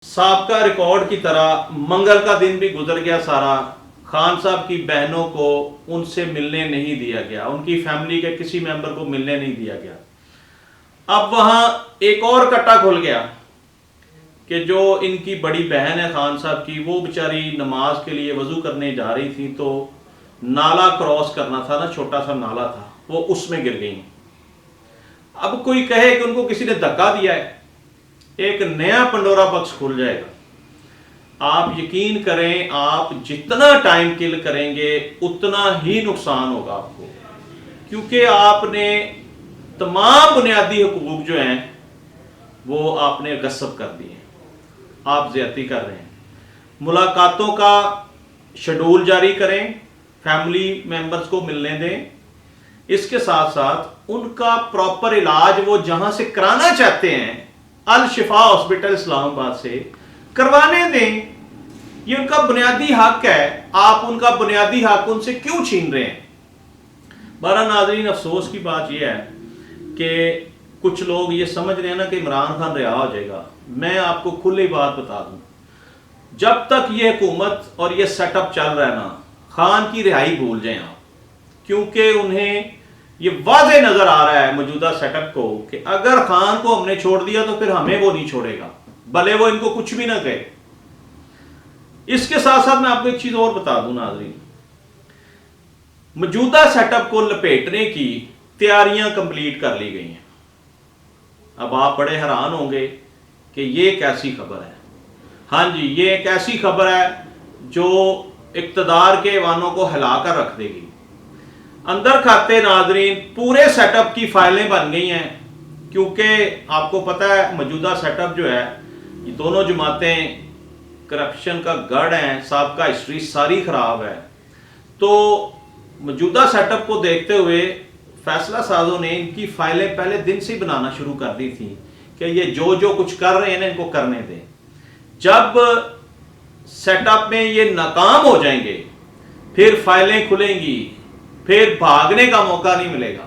سابقہ ریکارڈ کی طرح منگل کا دن بھی گزر گیا سارا. خان صاحب کی بہنوں کو ان سے ملنے نہیں دیا گیا, ان کی فیملی کے کسی ممبر کو ملنے نہیں دیا گیا. اب وہاں ایک اور کٹا کھل گیا کہ جو ان کی بڑی بہن ہے خان صاحب کی, وہ بیچاری نماز کے لیے وضو کرنے جا رہی تھی تو نالا کراس کرنا تھا نا, چھوٹا سا نالا تھا, وہ اس میں گر گئی. اب کوئی کہے کہ ان کو کسی نے دھکا دیا ہے, ایک نیا پنڈورا باکس کھل جائے گا. آپ یقین کریں, آپ جتنا ٹائم کل کریں گے اتنا ہی نقصان ہوگا آپ کو, کیونکہ آپ نے تمام بنیادی حقوق جو ہیں وہ آپ نے غصب کر دیے, آپ زیادتی کر رہے ہیں. ملاقاتوں کا شیڈول جاری کریں, فیملی ممبرز کو ملنے دیں, اس کے ساتھ ساتھ ان کا پراپر علاج وہ جہاں سے کرانا چاہتے ہیں الشفا ہاسپٹل اسلام آباد سے کروانے دیں. یہ ان کا بنیادی حق ہے, آپ ان کا بنیادی حق ان سے کیوں چھین رہے ہیں؟ بارہ ناظرین, افسوس کی بات یہ ہے کہ کچھ لوگ یہ سمجھ رہے ہیں نا کہ عمران خان رہا ہو جائے گا. میں آپ کو کھلی بات بتا دوں, جب تک یہ حکومت اور یہ سیٹ اپ چل رہا ہے نا, خان کی رہائی بھول جائیں آپ, کیونکہ انہیں یہ واضح نظر آ رہا ہے موجودہ سیٹ اپ کو کہ اگر خان کو ہم نے چھوڑ دیا تو پھر ہمیں وہ نہیں چھوڑے گا, بھلے وہ ان کو کچھ بھی نہ کہے. اس کے ساتھ ساتھ میں آپ کو ایک چیز اور بتا دوں ناظرین, موجودہ سیٹ اپ کو لپیٹنے کی تیاریاں کمپلیٹ کر لی گئی ہیں. اب آپ بڑے حیران ہوں گے کہ یہ کیسی خبر ہے. ہاں جی, یہ ایک ایسی خبر ہے جو اقتدار کے ایوانوں کو ہلا کر رکھ دے گی. اندر کھاتے ناظرین پورے سیٹ اپ کی فائلیں بن گئی ہیں, کیونکہ آپ کو پتہ ہے موجودہ سیٹ اپ جو ہے, یہ دونوں جماعتیں کرپشن کا گڑھ ہیں, سابقہ ہسٹری ساری خراب ہے. تو موجودہ سیٹ اپ کو دیکھتے ہوئے فیصلہ سازوں نے ان کی فائلیں پہلے دن سے بنانا شروع کر دی تھی کہ یہ جو کچھ کر رہے ہیں ان کو کرنے دیں. جب سیٹ اپ میں یہ ناکام ہو جائیں گے پھر فائلیں کھلیں گی, پھر بھاگنے کا موقع نہیں ملے گا.